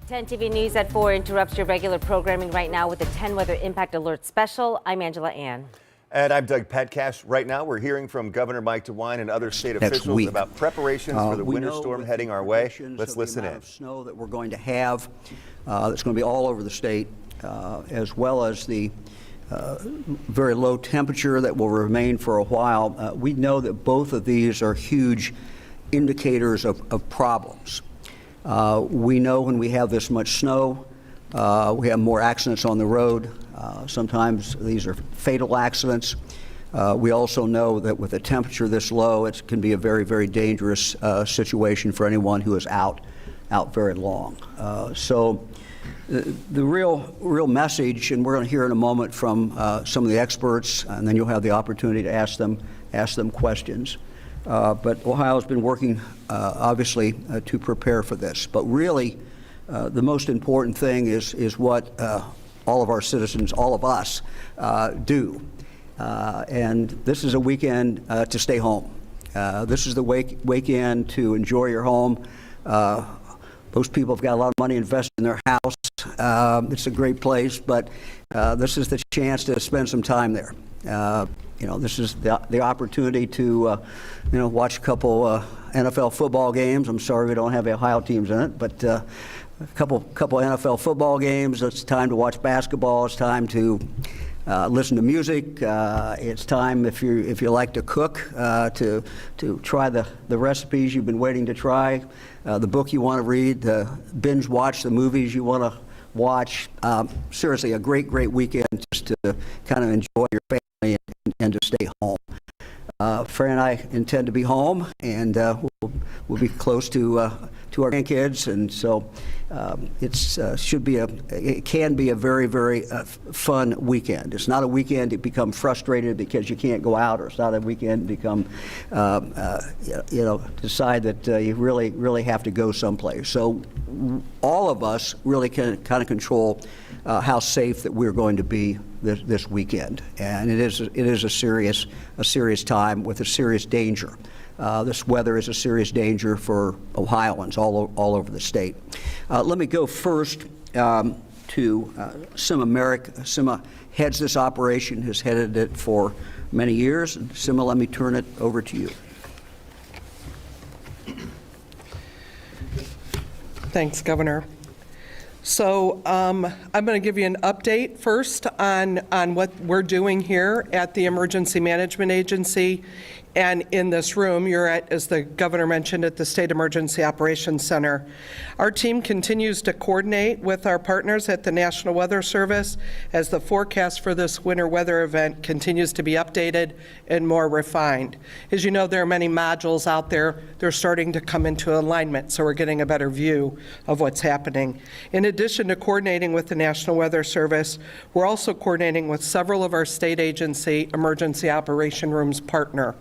10 TV News at 4 interrupts your regular programming right now with a 10 Weather Impact Alert Special. I'm Angela Ann. And I'm Doug Petcash. Right now, we're hearing from Governor Mike DeWine and other state officials about preparations for the winter storm heading our way. Let's listen in. Snow that we're going to have, that's going to be all over the state, as well as the very low temperature that will remain for a while. We know that both of these are huge indicators of problems. We know when we have this much snow, we have more accidents on the road. Sometimes these are fatal accidents. We also know that with a temperature this low, it can be a very, very dangerous situation for anyone who is out very long. So the real message, and we're going to hear in a moment from some of the experts, and then you'll have the opportunity to ask them questions. But Ohio has been working, obviously, to prepare for this. But really, the most important thing is what all of our citizens, all of us, do. And this is a weekend to stay home. This is the weekend to enjoy your home. Most people have got a lot of money invested in their house. It's a great place, but this is the chance to spend some time there. You know, this is the opportunity to, watch a couple NFL football games. I'm sorry we don't have Ohio teams in it, but a couple NFL football games. It's time to watch basketball. It's time to listen to music. It's time, if you like to cook, to try the recipes you've been waiting to try, the book you want to read, binge watch the movies you want to watch. Seriously, a great weekend just to kind of enjoy your family and to stay home. Fran and I intend to be home, and we'll be close to our grandkids, and so it can be a very fun weekend. It's not a weekend to become frustrated because you can't go out, or it's not a weekend to become decide that you really have to go someplace. So all of us really can kind of control how safe that we're going to be this weekend, and it is a serious time with a serious danger. This weather is a serious danger for Ohioans all over the state. Let me go first to Sima Merrick. Sima heads this operation, has headed it for many years. And Sima, let me turn it over to you. Thanks, Governor. So I'm going to give you an update first on what we're doing here at the Emergency Management Agency. And in this room, you're at, as the governor mentioned, at the State Emergency Operations Center. Our team continues to coordinate with our partners at the National Weather Service as the forecast for this winter weather event continues to be updated and more refined. As you know, there are many modules out there. They're starting to come into alignment, so we're getting a better view of what's happening. In addition to coordinating with the National Weather Service, we're also coordinating with several of our state agency emergency operation rooms partners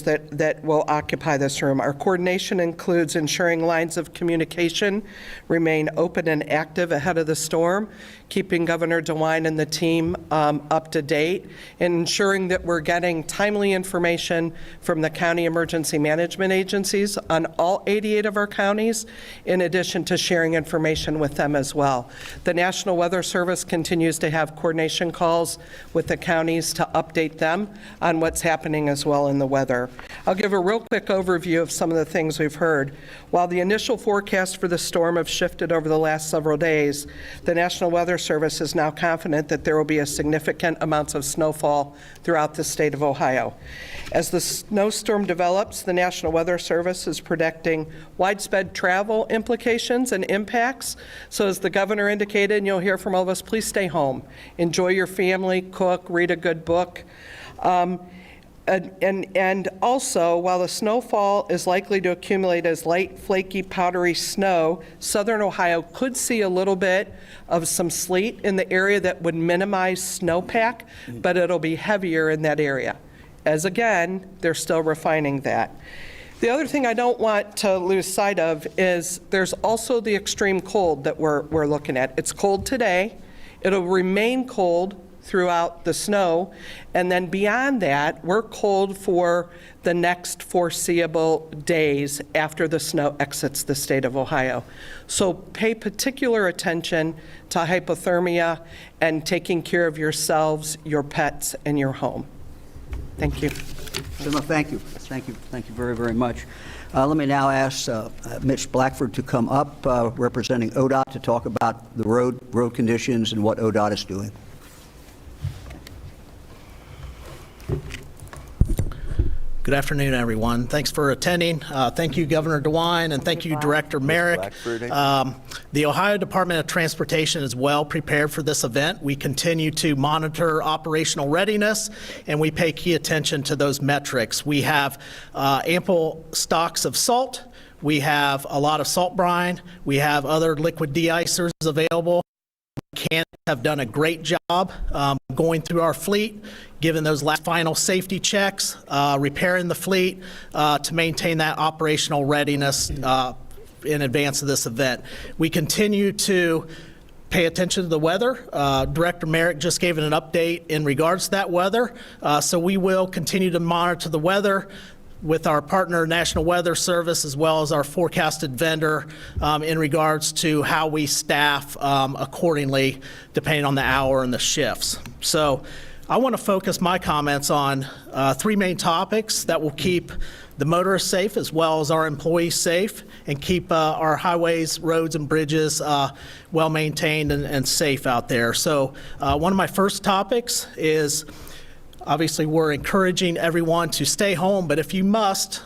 that will occupy this room. Our coordination includes ensuring lines of communication remain open and active ahead of the storm, keeping Governor DeWine and the team up to date, and ensuring that we're getting timely information from the county emergency management agencies on all 88 of our counties, in addition to sharing information with them as well. The National Weather Service continues to have coordination calls with the counties to update them on what's happening as well in the weather. I'll give a real quick overview of some of the things we've heard. While the initial forecasts for the storm have shifted over the last several days, the National Weather Service is now confident that there will be a significant amounts of snowfall throughout the state of Ohio. As the snowstorm develops, the National Weather Service is predicting widespread travel implications and impacts. So as the governor indicated, and you'll hear from all of us, please stay home. Enjoy your family, cook, read a good book. And also, while the snowfall is likely to accumulate as light, flaky, powdery snow, southern Ohio could see a little bit of some sleet in the area that would minimize snowpack, but it'll be heavier in that area. As again, they're still refining that. The other thing I don't want to lose sight of is there's also the extreme cold that we're looking at. It's cold today. It'll remain cold throughout the snow. And then beyond that, we're cold for the next foreseeable days after the snow exits the state of Ohio. So pay particular attention to hypothermia and taking care of yourselves, your pets, and your home. Thank you. No, thank you. Thank you. Thank you very, very much. Let me now ask Mitch Blackford to come up, representing ODOT, to talk about the road conditions and what ODOT is doing. Good afternoon, everyone. Thanks for attending. Thank you, Governor DeWine, and thank you, Director Merrick. The Ohio Department of Transportation is well prepared for this event. We continue to monitor operational readiness, and we pay key attention to those metrics. We have ample stocks of salt. We have a lot of salt brine. We have other liquid de-icers available. Mechanics have done a great job going through our fleet, given those last final safety checks, repairing the fleet to maintain that operational readiness in advance of this event. We continue to pay attention to the weather. Director Merrick just gave an update in regards to that weather, so we will continue to monitor the weather with our partner National Weather Service, as well as our forecasted vendor, in regards to how we staff accordingly depending on the hour and the shifts. So I want to focus my comments on three main topics that will keep the motorists safe as well as our employees safe and keep our highways, roads, and bridges well maintained and safe out there. So one of my first topics is, obviously, we're encouraging everyone to stay home, but if you must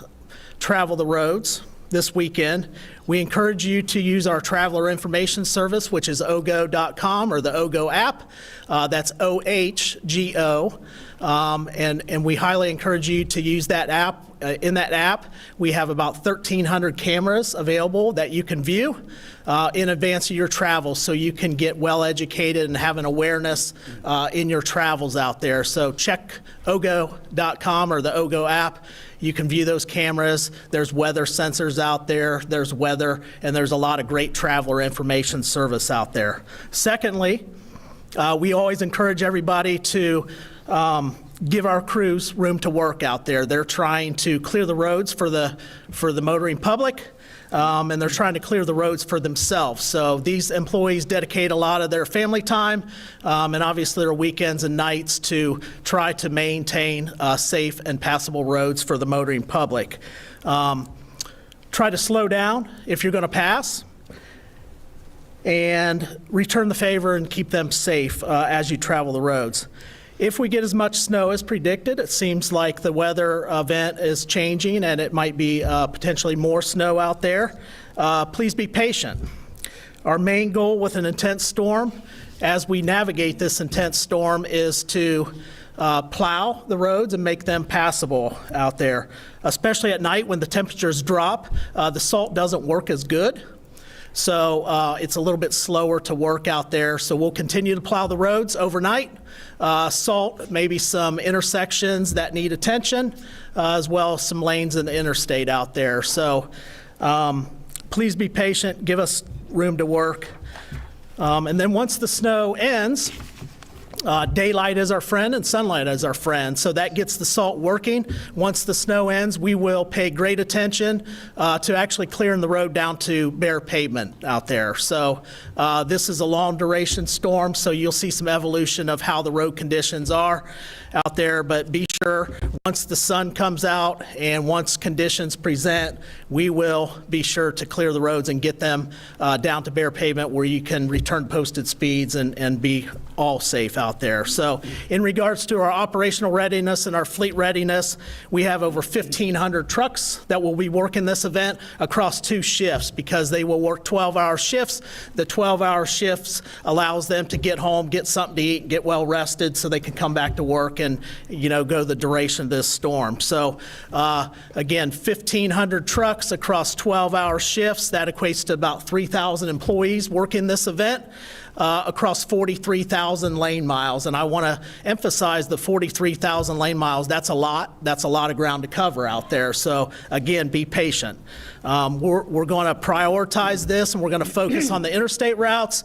travel the roads this weekend, we encourage you to use our traveler information service, which is OGO.com or the OGO app. That's OHGO. And we highly encourage you to use that app. In that app, we have about 1,300 cameras available that you can view in advance of your travels, so you can get well educated and have an awareness in your travels out there. So check OGO.com or the OGO app. You can view those cameras. There's weather sensors out there. There's weather, and there's a lot of great traveler information service out there. Secondly, we always encourage everybody to give our crews room to work out there. They're trying to clear the roads for the motoring public, and they're trying to clear the roads for themselves. So these employees dedicate a lot of their family time, and obviously their weekends and nights to try to maintain safe and passable roads for the motoring public. Try to slow down if you're going to pass, and return the favor and keep them safe as you travel the roads. If we get as much snow as predicted, it seems like the weather event is changing and it might be potentially more snow out there. Please be patient. Our main goal with an intense storm, as we navigate this intense storm, is to plow the roads and make them passable out there. Especially at night when the temperatures drop, the salt doesn't work as good. So it's a little bit slower to work out there. So we'll continue to plow the roads overnight. Salt, maybe some intersections that need attention, as well as some lanes in the interstate out there. So please be patient, give us room to work. And then once the snow ends, daylight is our friend and sunlight is our friend. So that gets the salt working. Once the snow ends, we will pay great attention to actually clearing the road down to bare pavement out there. So this is a long duration storm, so you'll see some evolution of how the road conditions are out there. But be sure, once the sun comes out and once conditions present, we will be sure to clear the roads and get them down to bare pavement where you can return posted speeds and be all safe out there. So in regards to our operational readiness and our fleet readiness, we have over 1,500 trucks that will be working this event across 2 shifts because they will work 12-hour shifts. The 12-hour shifts allows them to get home, get something to eat, get well rested so they can come back to work and, go the duration of this storm. So again, 1,500 trucks across 12-hour shifts. That equates to about 3,000 employees working this event. Across 43,000 lane miles. And I want to emphasize the 43,000 lane miles. That's a lot. That's a lot of ground to cover out there. So again, be patient. We're going to prioritize this, and we're going to focus on the interstate routes.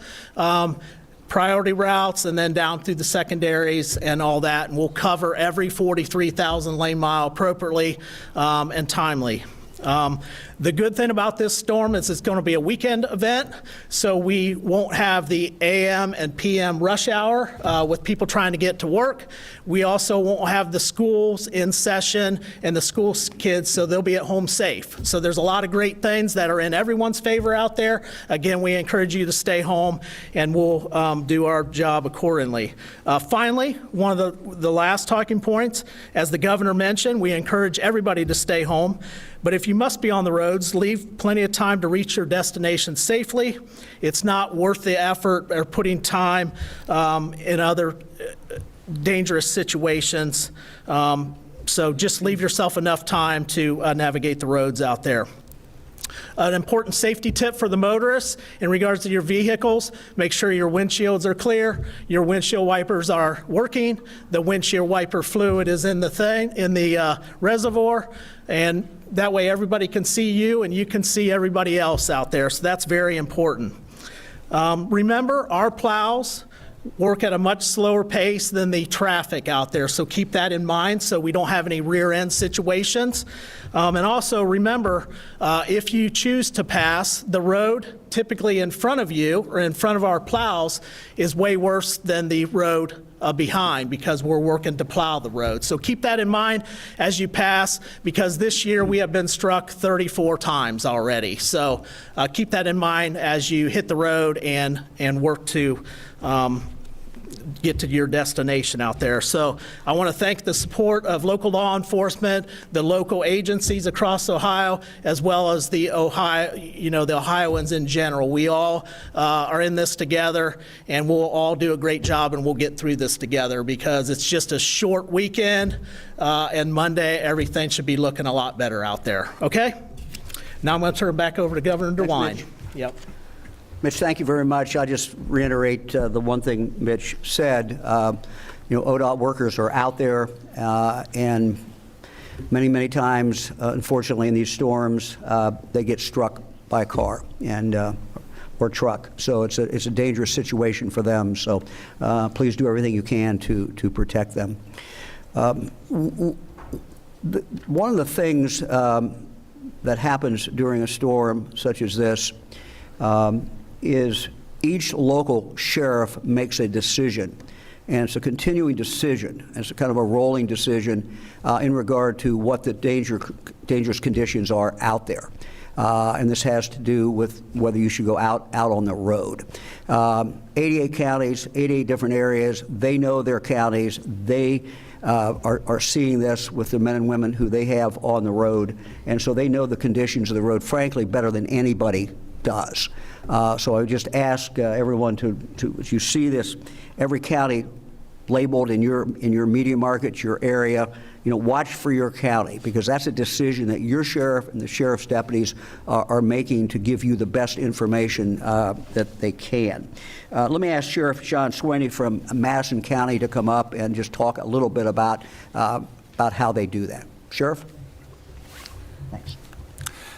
priority routes and then down through the secondaries and all that, and we'll cover every 43,000 lane mile appropriately and timely. The good thing about this storm is it's going to be a weekend event, so we won't have the AM and PM rush hour with people trying to get to work. We also won't have the schools in session and the school kids, so they'll be at home safe. So there's a lot of great things that are in everyone's favor out there. Again, we encourage you to stay home, and we'll do our job accordingly. Finally, one of the last talking points, as the governor mentioned, we encourage everybody to stay home. But if you must be on the roads, leave plenty of time to reach your destination safely. It's not worth the effort or putting time in other dangerous situations. So just leave yourself enough time to navigate the roads out there. An important safety tip for the motorists in regards to your vehicles: make sure your windshields are clear, your windshield wipers are working, the windshield wiper fluid is in the reservoir, and that way everybody can see you and you can see everybody else out there. So that's very important. Remember, our plows work at a much slower pace than the traffic out there, so keep that in mind so we don't have any rear end situations. And also remember, if you choose to pass, the road typically in front of you or in front of our plows is way worse than the road behind, because we're working to plow the road. So keep that in mind as you pass, because this year we have been struck 34 times already. So keep that in mind as you hit the road and work to get to your destination out there. So I want to thank the support of local law enforcement, the local agencies across Ohio, as well as the Ohioans in general. We all are in this together, and we'll all do a great job, and we'll get through this together, because it's just a short weekend, and Monday everything should be looking a lot better out there. Okay? Now I'm going to turn it back over to Governor DeWine. Yep. Mitch, thank you very much. I just reiterate the one thing Mitch said. ODOT workers are out there, and many times, unfortunately, in these storms, they get struck by a car or truck. So it's a dangerous situation for them. So please do everything you can to protect them. One of the things that happens during a storm such as this is each local sheriff makes a decision, and it's a continuing decision. It's a kind of a rolling decision in regard to what the dangerous conditions are out there. And this has to do with whether you should go out on the road. 88 counties, 88 different areas. They know their counties. They are seeing this with the men and women who they have on the road, and so they know the conditions of the road, frankly, better than anybody does. So I would just ask everyone to, as you see this, every county labeled in your media market, your area, watch for your county, because that's a decision that your sheriff and the sheriff's deputies are making to give you the best information that they can. Let me ask Sheriff John Sweeney from Madison County to come up and just talk a little bit about how they do that. Sheriff? Thanks.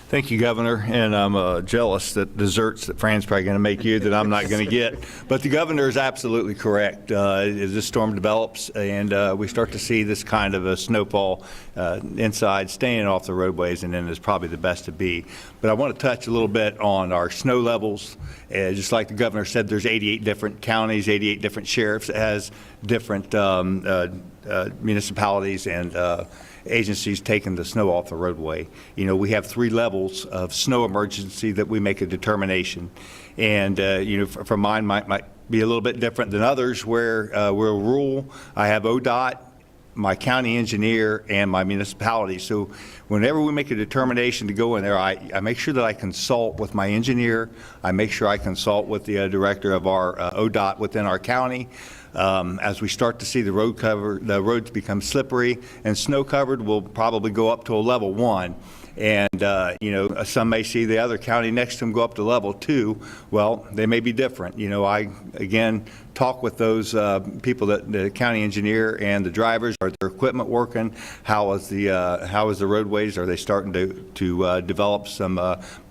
Thank you, Governor, and I'm jealous that desserts that Fran's probably going to make you that I'm not going to get. But the Governor is absolutely correct. As this storm develops and we start to see this kind of a snowfall inside, staying off the roadways, and then is probably the best to be. But I want to touch a little bit on our snow levels. Just like the Governor said, there's 88 different counties, 88 different sheriffs. It has different municipalities and agencies taking the snow off the roadway. We have 3 levels of snow emergency that we make a determination. And, for mine might be a little bit different than others, where we're rural. I have ODOT, my county engineer, and my municipality. So whenever we make a determination to go in there, I make sure that I consult with my engineer. I make sure I consult with the director of our ODOT within our county. As we start to see the roads become slippery and snow covered, we'll probably go up to a level 1. And, some may see the other county next to them go up to level 2. Well, they may be different. I, again, talk with those people, the county engineer and the drivers. Are their equipment working? How is the roadways? Are they starting to develop some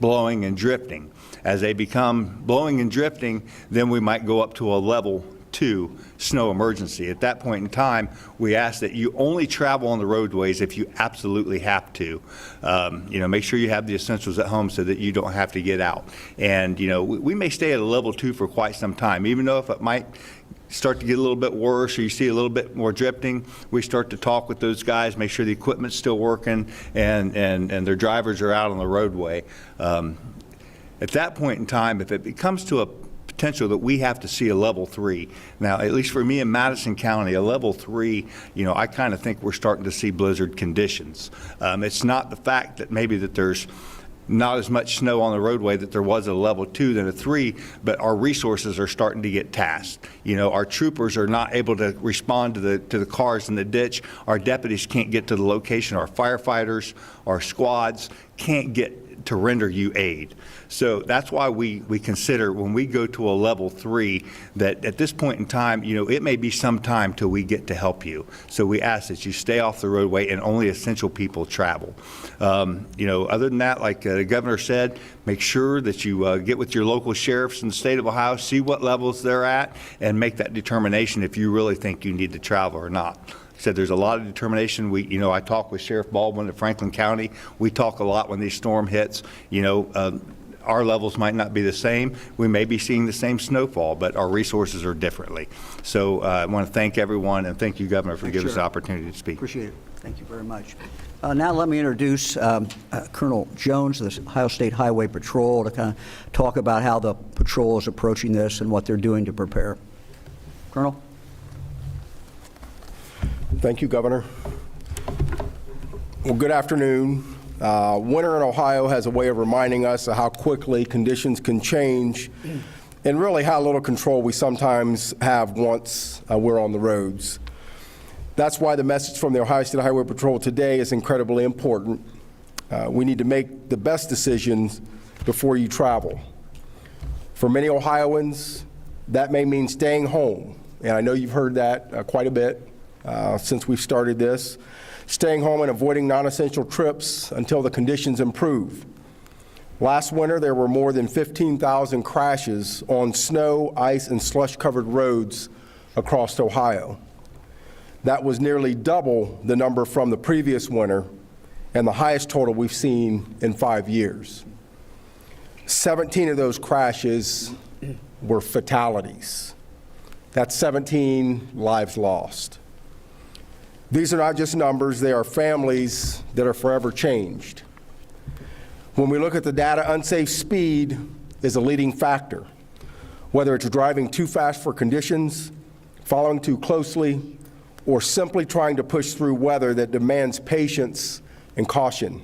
blowing and drifting? As they become blowing and drifting, then we might go up to a level 2 snow emergency. At that point in time, we ask that you only travel on the roadways if you absolutely have to. Make sure you have the essentials at home so that you don't have to get out. And, we may stay at a level 2 for quite some time, even though if it might start to get a little bit worse or you see a little bit more drifting, we start to talk with those guys, make sure the equipment's still working and their drivers are out on the roadway. At that point in time, if it becomes to a potential that we have to see a level 3. Now, at least for me in Madison County, a level 3, I kind of think we're starting to see blizzard conditions. It's not the fact that maybe that there's not as much snow on the roadway that there was at a level 2 than a 3, but our resources are starting to get tasked. Our troopers are not able to respond to the cars in the ditch. Our deputies can't get to the location. Our firefighters, our squads can't get to render you aid. So that's why we consider when we go to a level 3 that at this point in time, it may be some time till we get to help you. So we ask that you stay off the roadway and only essential people travel. Other than that, like the governor said, make sure that you get with your local sheriffs in the state of Ohio, see what levels they're at, and make that determination if you really think you need to travel or not. Said there's a lot of determination. I talk with Sheriff Baldwin at Franklin County. We talk a lot when these storm hits. Our levels might not be the same. We may be seeing the same snowfall, but our resources are differently. So I want to thank everyone and thank you, Governor, for giving us the opportunity to speak. Appreciate it. Thank you very much. Now let me introduce Colonel Jones of the Ohio State Highway Patrol to kind of talk about how the patrol is approaching this and what they're doing to prepare. Colonel? Thank you, Governor. Well, good afternoon. Winter in Ohio has a way of reminding us of how quickly conditions can change and really how little control we sometimes have once we're on the roads. That's why the message from the Ohio State Highway Patrol today is incredibly important. We need to make the best decisions before you travel. For many Ohioans, that may mean staying home, and I know you've heard that quite a bit since we've started this. Staying home and avoiding non-essential trips until the conditions improve. Last winter, there were more than 15,000 crashes on snow, ice, and slush-covered roads across Ohio. That was nearly double the number from the previous winter and the highest total we've seen in 5 years. 17 of those crashes were fatalities. That's 17 lives lost. These are not just numbers, they are families that are forever changed. When we look at the data, unsafe speed is a leading factor, whether it's driving too fast for conditions, following too closely, or simply trying to push through weather that demands patience and caution.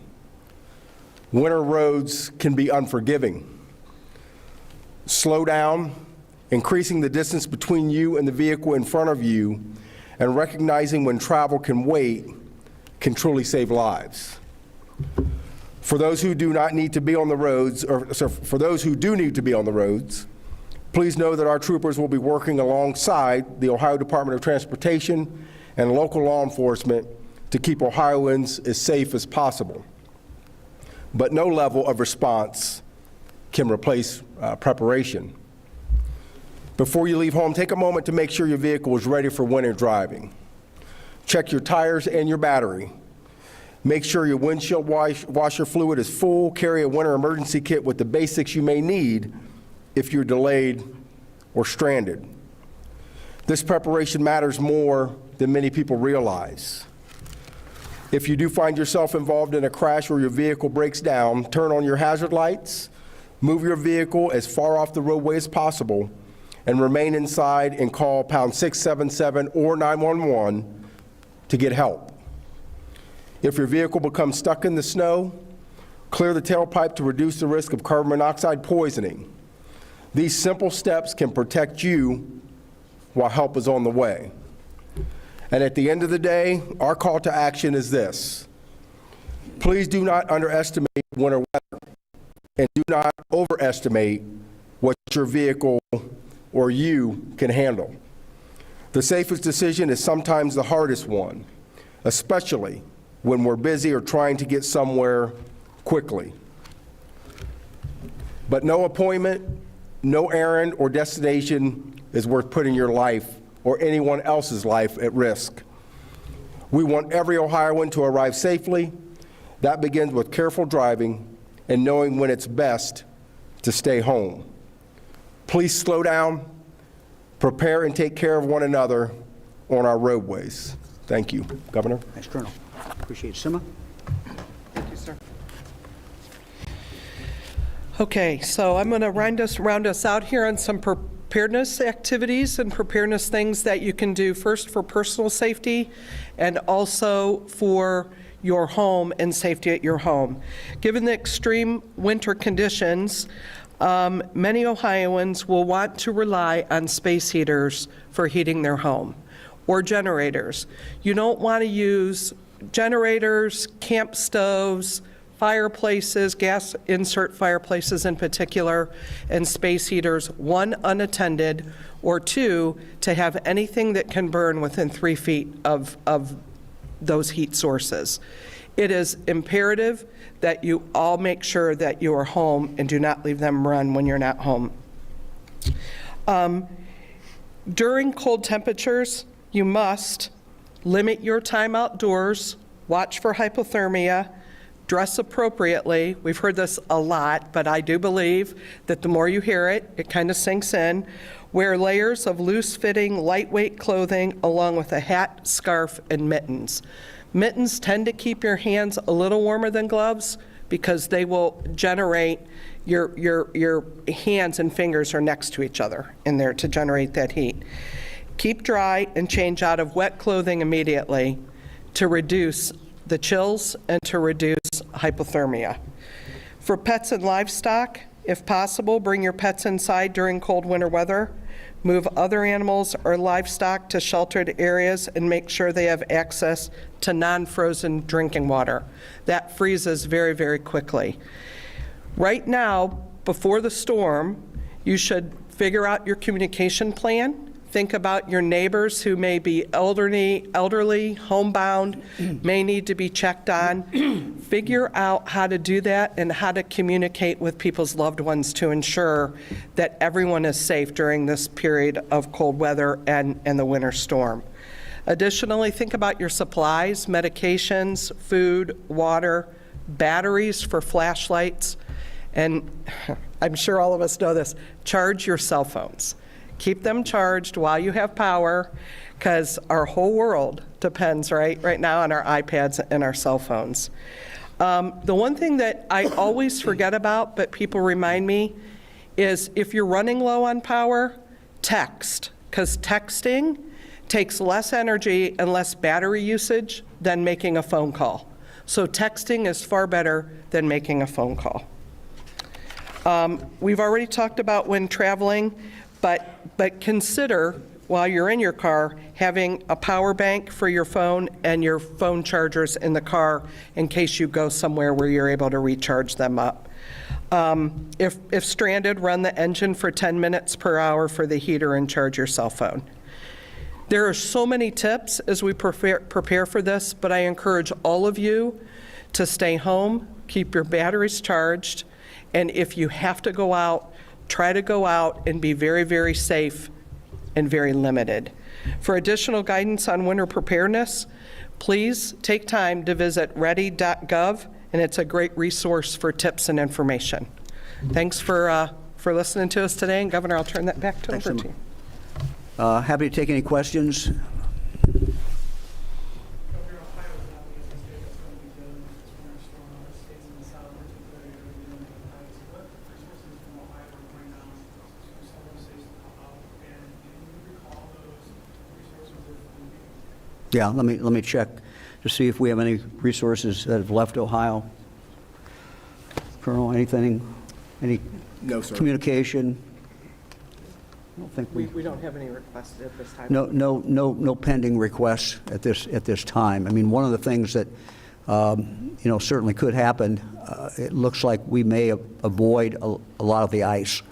Winter roads can be unforgiving. Slow down, increasing the distance between you and the vehicle in front of you, and recognizing when travel can wait can truly save lives. For those who do not need to be on the roads, for those who do need to be on the roads, please know that our troopers will be working alongside the Ohio Department of Transportation and local law enforcement to keep Ohioans as safe as possible. But no level of response can replace preparation. Before you leave home, take a moment to make sure your vehicle is ready for winter driving. Check your tires and your battery. Make sure your windshield washer fluid is full. Carry a winter emergency kit with the basics you may need if you're delayed or stranded. This preparation matters more than many people realize. If you do find yourself involved in a crash or your vehicle breaks down, turn on your hazard lights, move your vehicle as far off the roadway as possible, and remain inside and call pound 677 or 911 to get help. If your vehicle becomes stuck in the snow, clear the tailpipe to reduce the risk of carbon monoxide poisoning. These simple steps can protect you while help is on the way. And at the end of the day, our call to action is this: Please do not underestimate winter weather, and do not overestimate what your vehicle or you can handle. The safest decision is sometimes the hardest one, especially when we're busy or trying to get somewhere quickly. But no appointment, no errand or destination is worth putting your life or anyone else's life at risk. We want every Ohioan to arrive safely. That begins with careful driving and knowing when it's best to stay home. Please slow down, prepare and take care of one another on our roadways. Thank you. Governor? Thanks, Colonel. Appreciate it. Sima? Thank you, sir. Okay, so I'm going to round us out here on some preparedness activities and preparedness things that you can do first for personal safety and also for your home and safety at your home. Given the extreme winter conditions, many Ohioans will want to rely on space heaters for heating their home or generators. You don't want to use generators, camp stoves, fireplaces, gas insert fireplaces in particular, and space heaters, one, unattended, or two, to have anything that can burn within 3 feet of those heat sources. It is imperative that you all make sure that you are home and do not leave them run when you're not home. During cold temperatures, you must limit your time outdoors, watch for hypothermia, dress appropriately. We've heard this a lot, but I do believe that the more you hear it, it kind of sinks in. Wear layers of loose-fitting, lightweight clothing along with a hat, scarf, and mittens. Mittens tend to keep your hands a little warmer than gloves because they will generate, your hands and fingers are next to each other in there to generate that heat. Keep dry and change out of wet clothing immediately to reduce the chills and to reduce hypothermia. For pets and livestock, if possible, bring your pets inside during cold winter weather. Move other animals or livestock to sheltered areas and make sure they have access to non-frozen drinking water. That freezes very, very quickly. Right now, before the storm, you should figure out your communication plan. Think about your neighbors who may be elderly, homebound, may need to be checked on. Figure out how to do that and how to communicate with people's loved ones to ensure that everyone is safe during this period of cold weather and the winter storm. Additionally, think about your supplies, medications, food, water, batteries for flashlights, and I'm sure all of us know this, charge your cell phones. Keep them charged while you have power, because our whole world depends right now on our iPads and our cell phones. The one thing that I always forget about, but people remind me, is if you're running low on power, text, because texting takes less energy and less battery usage than making a phone call. So texting is far better than making a phone call. We've already talked about when traveling, but consider, while you're in your car, having a power bank for your phone and your phone chargers in the car in case you go somewhere where you're able to recharge them up. If stranded, run the engine for 10 minutes per hour for the heater and charge your cell phone. There are so many tips as we prepare for this, but I encourage all of you to stay home, keep your batteries charged, and if you have to go out, try to go out and be very, very safe and very limited. For additional guidance on winter preparedness, please take time to visit ready.gov, and it's a great resource for tips and information. Thanks for listening to us today, and Governor, I'll turn that back over to you. Happy to take any questions. Yeah, let me check to see if we have any resources that have left Ohio. Colonel, anything, any No, sir. communication? I don't think We don't have any requests at this time. No pending requests at this time. I mean, one of the things that certainly could happen. It looks like we may avoid a lot of the ice.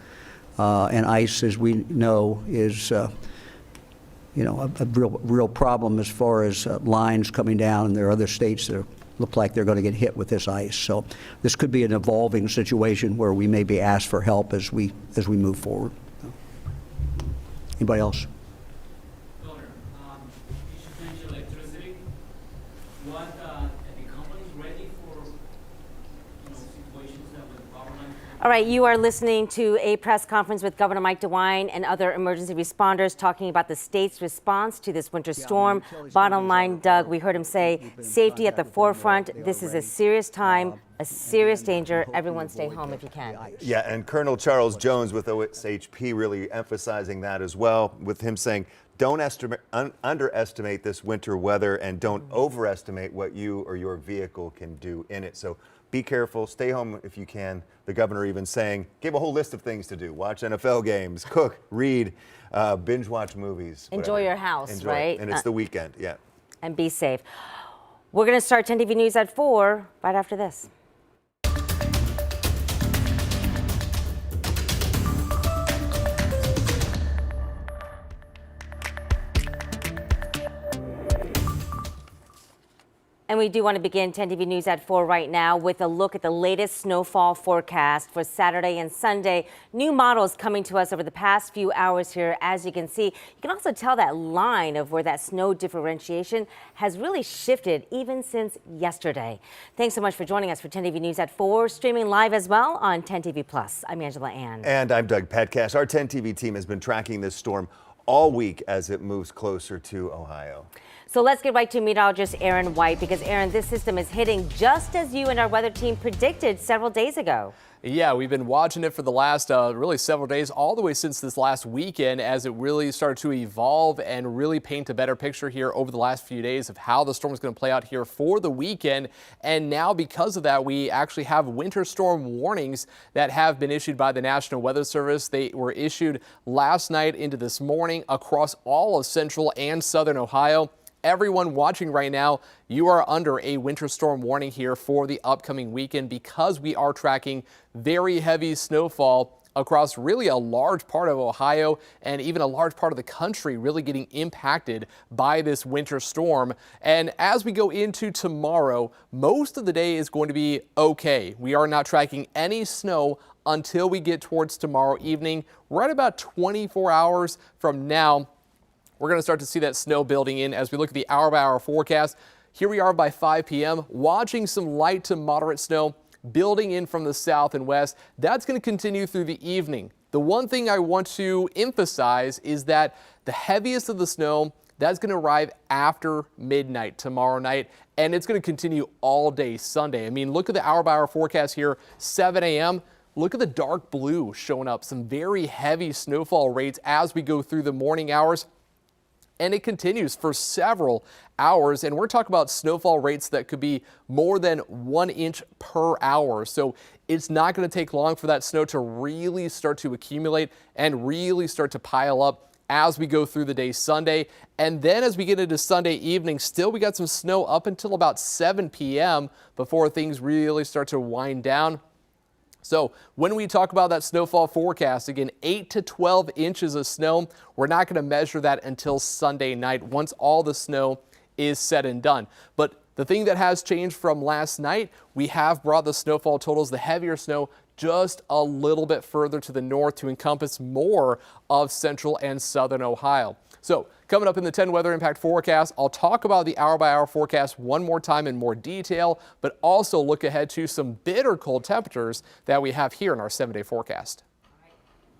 And ice, as we know, is a real problem as far as lines coming down, and there are other states that look like they're going to get hit with this ice. So this could be an evolving situation where we may be asked for help as we move forward. Anybody else? Governor, you should mention electricity. What are the companies ready for situations that with power lines? All right, you are listening to a press conference with Governor Mike DeWine and other emergency responders talking about the state's response to this winter storm. Bottom line, Doug, we heard him say safety at the forefront. This is a serious time, a serious danger. Everyone stay home if you can. Yeah, and Colonel Charles Jones with OSHP really emphasizing that as well, with him saying, don't underestimate this winter weather and don't overestimate what you or your vehicle can do in it. So be careful, stay home if you can. The governor even saying, gave a whole list of things to do. Watch NFL games, cook, read, binge watch movies. Enjoy whatever. your house, right? And it's the weekend, yeah. And be safe. We're going to start 10 TV News at 4 right after this. And we do want to begin 10 TV News at 4 right now with a look at the latest snowfall forecast for Saturday and Sunday. New models coming to us over the past few hours here. As you can see, you can also tell that line of where that snow differentiation has really shifted even since yesterday. Thanks so much for joining us for 10 TV News at 4, streaming live as well on 10 TV Plus. I'm Angela Ann. And I'm Doug Petcash. Our 10 TV team has been tracking this storm all week as it moves closer to Ohio. So let's get right to meteorologist Aaron White, because Aaron, this system is hitting just as you and our weather team predicted several days ago. Yeah, we've been watching it for the last really several days, all the way since this last weekend, as it really started to evolve and really paint a better picture here over the last few days of how the storm is going to play out here for the weekend. And now, because of that, we actually have winter storm warnings that have been issued by the National Weather Service. They were issued last night into this morning across all of central and southern Ohio. Everyone watching right now, you are under a winter storm warning here for the upcoming weekend because we are tracking very heavy snowfall across really a large part of Ohio and even a large part of the country really getting impacted by this winter storm. And as we go into tomorrow, most of the day is going to be okay. We are not tracking any snow until we get towards tomorrow evening. Right about 24 hours from now, we're going to start to see that snow building in as we look at the hour-by-hour forecast. Here we are by 5 p.m. watching some light to moderate snow building in from the south and west. That's going to continue through the evening. The one thing I want to emphasize is that the heaviest of the snow, that's going to arrive after midnight tomorrow night, and it's going to continue all day Sunday. I mean, look at the hour-by-hour forecast here, 7 a.m. Look at the dark blue showing up, some very heavy snowfall rates as we go through the morning hours. And it continues for several hours, and we're talking about snowfall rates that could be more than 1 inch per hour. So it's not going to take long for that snow to really start to accumulate and really start to pile up as we go through the day Sunday. And then as we get into Sunday evening, still we got some snow up until about 7 p.m. before things really start to wind down. So when we talk about that snowfall forecast, again, 8 to 12 inches of snow, we're not going to measure that until Sunday night once all the snow is said and done. But the thing that has changed from last night, we have brought the snowfall totals, the heavier snow, just a little bit further to the north to encompass more of central and southern Ohio. So coming up in the 10 weather impact forecast, I'll talk about the hour-by-hour forecast one more time in more detail, but also look ahead to some bitter cold temperatures that we have here in our 7-day forecast.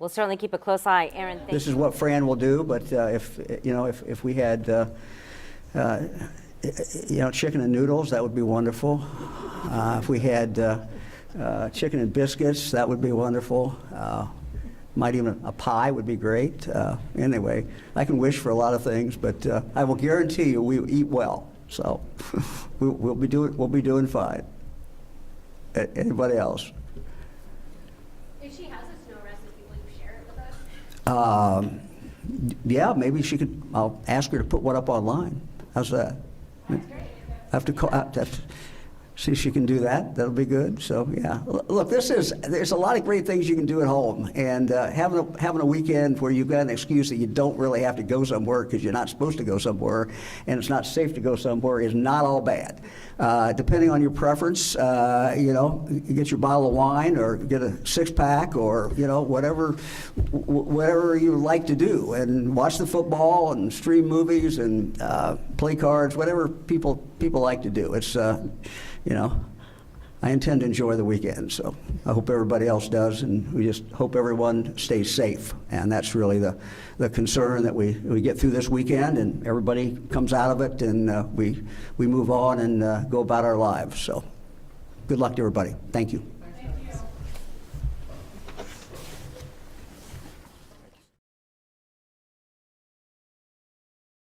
We'll certainly keep a close eye. Aaron, thank you. This is what Fran will do, but if we had chicken and noodles, that would be wonderful. If we had chicken and biscuits, that would be wonderful. Might even a pie would be great. Anyway, I can wish for a lot of things, but I will guarantee you we eat well. So we'll be doing fine. Anybody else? If she has a snow recipe, will you share it with us? Yeah, maybe she could. I'll ask her to put one up online. How's that? That's great. I have to call. see if she can do that. That'll be good. So yeah, look, there's a lot of great things you can do at home, and having a weekend where you've got an excuse that you don't really have to go somewhere because you're not supposed to go somewhere, and it's not safe to go somewhere is not all bad. Depending on your preference, you get your bottle of wine or get a 6-pack or whatever you like to do, and watch the football and stream movies and play cards, whatever people like to do. It's I intend to enjoy the weekend, so I hope everybody else does, and we just hope everyone stays safe. And that's really the concern, that we get through this weekend and everybody comes out of it, and we move on and go about our lives. So good luck to everybody. Thank you.